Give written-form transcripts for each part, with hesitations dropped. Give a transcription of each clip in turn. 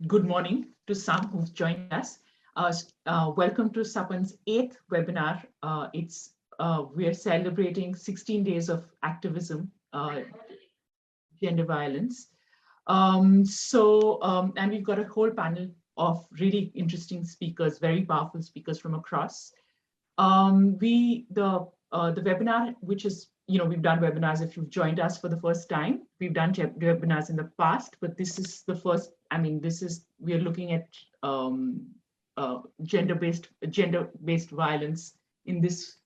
good morning to some who've joined us. Welcome to Sapan's 8th webinar. We are celebrating 16 days of activism, gender violence. And we've got a whole panel of really interesting speakers, very powerful speakers from across. The webinar, which is, we've done webinars if you've joined us for the first time. We've done webinars in the past, but this is the first, we're looking at gender-based violence in this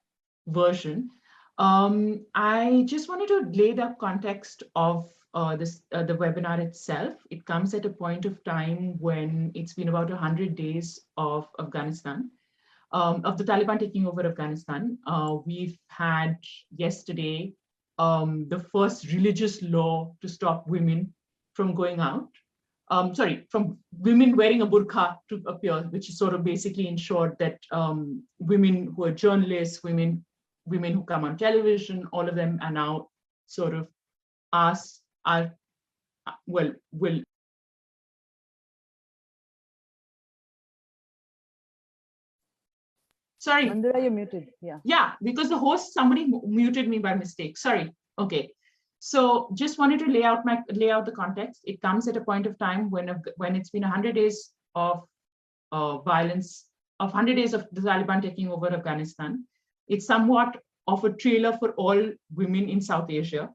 version. I just wanted to lay the context of the webinar itself. It comes at a point of time when it's been about 100 days of Afghanistan. Of the Taliban taking over Afghanistan. We've had yesterday the first religious law to stop women from going out. From women wearing a burqa to appear, which is sort of basically ensured that women who are journalists, women who come on television, all of them are now sort of will. Sorry. Mandira, you're muted. Yeah. Yeah, because the host, somebody muted me by mistake. Sorry. Okay. So just wanted to lay out the context. It comes at a point of time when it's been 100 days of violence, of 100 days of the Taliban taking over Afghanistan. It's somewhat of a trailer for all women in South Asia.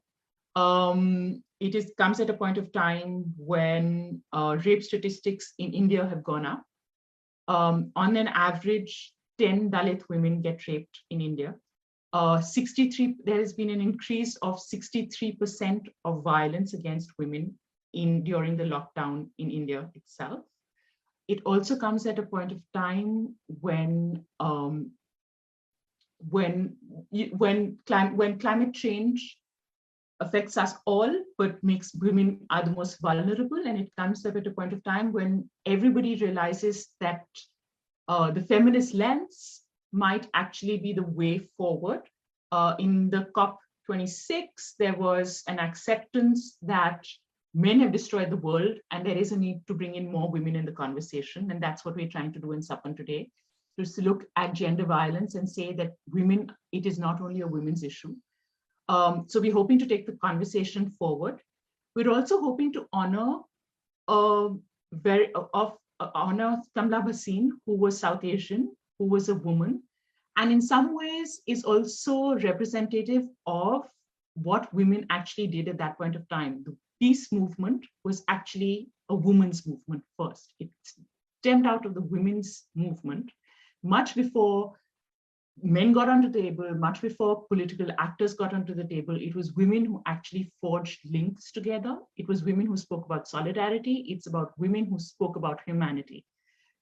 It comes at a point of time when rape statistics in India have gone up. On an average, 10 Dalit women get raped in India. There has been an increase of 63% of violence against women during the lockdown in India itself. It also comes at a point of time when climate change affects us all, but makes women are the most vulnerable, and it comes at a point of time when everybody realizes that the feminist lens might actually be the way forward. In the COP26, there was an acceptance that men have destroyed the world and there is a need to bring in more women in the conversation. And that's what we're trying to do in Sapan today, to look at gender violence and say that women, it is not only a women's issue. So we're hoping to take the conversation forward. We're also hoping to honor Kamla Bhasin, who was South Asian, who was a woman, and in some ways is also representative of what women actually did at that point of time. The peace movement was actually a women's movement first. It stemmed out of the women's movement much before men got onto the table, much before political actors got onto the table. It was women who actually forged links together. It was women who spoke about solidarity. It's about women who spoke about humanity.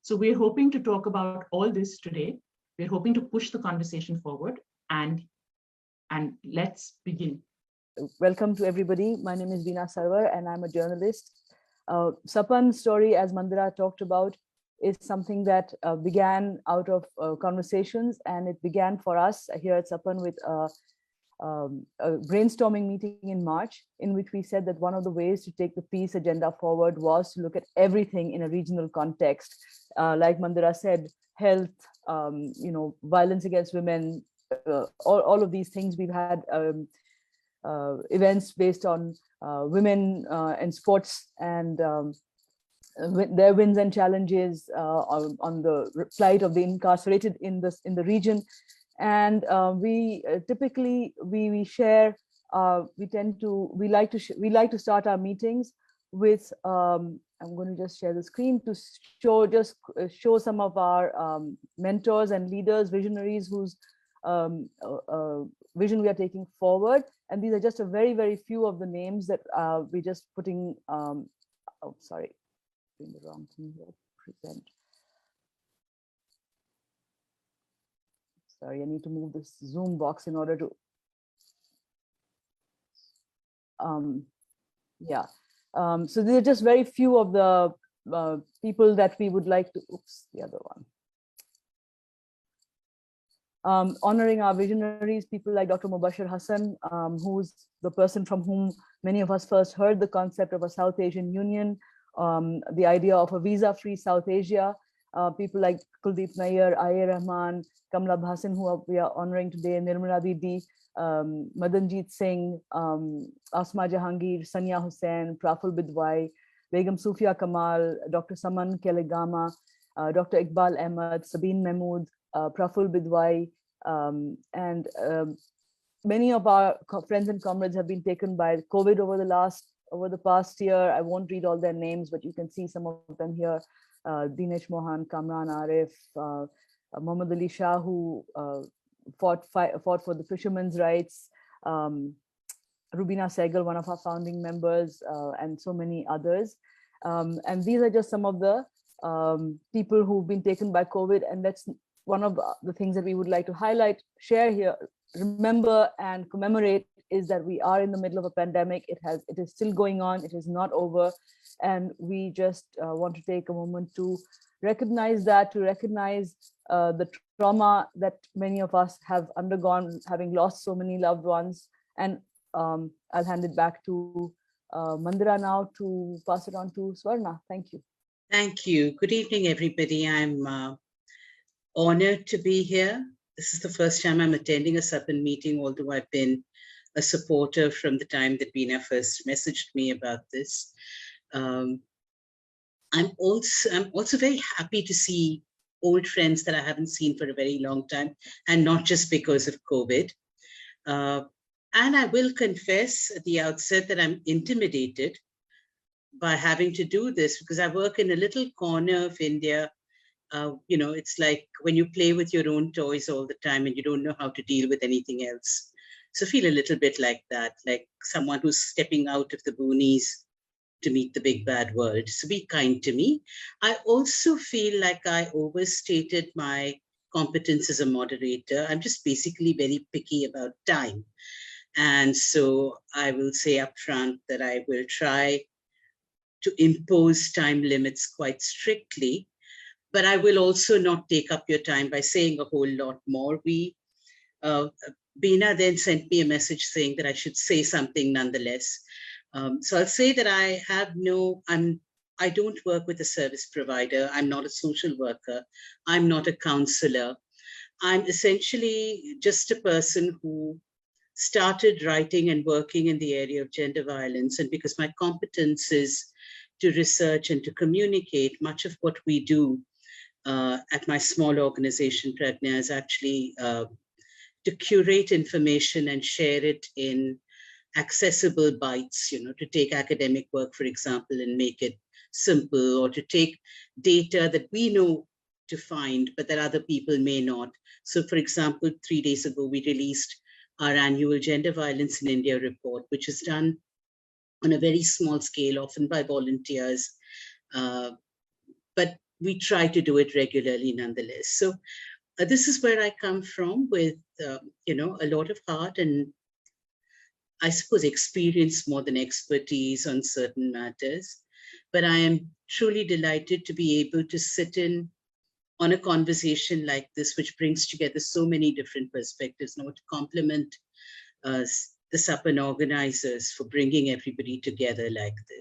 So we're hoping to talk about all this today. We're hoping to push the conversation forward, and let's begin. Welcome to everybody. My name is Beena Sarwar and I'm a journalist. Sapan's story, as Mandira talked about, is something that began out of conversations, and it began for us here at Sapan with a brainstorming meeting in March, in which we said that one of the ways to take the peace agenda forward was to look at everything in a regional context. Like Mandira said, health, violence against women, all of these things. We've had events based on women in sports and their wins and challenges on the plight of the incarcerated in the region. And we typically we share. We like to start our meetings with. I'm going to just share the screen to show some of our mentors and leaders, visionaries whose vision we are taking forward. And these are just a very, very few of the names that we're just putting. Oh, sorry, doing the wrong thing here. Present. Sorry, I need to move this Zoom box in order to. Yeah. So these are just very few of the people that we would like to. Oops, the other one. Honoring our visionaries, people like Dr. Mubashir Hassan, who's the person from whom many of us first heard the concept of a South Asian Union, the idea of a visa-free South Asia. People like Kuldeep Nayar, A.A. Rahman, Kamla Bhasin, who we are honoring today, Nirmala Didi, Madanjeet Singh, Asma Jahangir, Sania Hussain, Praful Bidwai, Begum Sufia Kamal, Dr. Saman Kelegama, Dr. Iqbal Ahmed, Sabine Mahmood, Praful Bidwai, and many of our friends and comrades have been taken by COVID over the past year. I won't read all their names, but you can see some of them here. Dinesh Mohan, Kamran Arif, Muhammad Ali Shah, who fought for the fishermen's rights, Rubina Sehgal, one of our founding members, and so many others. And these are just some of the people who've been taken by COVID. And that's one of the things that we would like to highlight, share here, remember and commemorate, is that we are in the middle of a pandemic. It is still going on. It is not over. And we just want to take a moment to recognize that, to recognize the trauma that many of us have undergone, having lost so many loved ones. And I'll hand it back to Mandira now to pass it on to Swarna. Thank you. Thank you. Good evening, everybody. I'm honored to be here. This is the first time I'm attending a Sapan meeting, although I've been a supporter from the time that Beena first messaged me about this. I'm also very happy to see old friends that I haven't seen for a very long time, and not just because of COVID. And I will confess at the outset that I'm intimidated by having to do this, because I work in a little corner of India. You know, it's like when you play with your own toys all the time and you don't know how to deal with anything else. So I feel a little bit like that, like someone who's stepping out of the boonies to meet the big bad world. So be kind to me. I also feel like I overstated my competence as a moderator. I'm just basically very picky about time. And so I will say upfront that I will try to impose time limits quite strictly, but I will also not take up your time by saying a whole lot more. Beena then sent me a message saying that I should say something nonetheless. So I'll say that I don't work with a service provider. I'm not a social worker. I'm not a counselor. I'm essentially just a person who started writing and working in the area of gender violence. And because my competence is to research and to communicate, much of what we do at my small organization, Prajnya, is actually to curate information and share it in accessible bites, you know, to take academic work, for example, and make it simple, or to take data that we know to find, but that other people may not. So, for example, 3 days ago, we released our annual Gender Violence in India report, which is done on a very small scale, often by volunteers, but we try to do it regularly nonetheless. So this is where I come from, with you know, a lot of heart and I suppose experience more than expertise on certain matters. But I am truly delighted to be able to sit in on a conversation like this, which brings together so many different perspectives. And I want to compliment the Sapan organizers for bringing everybody together like this.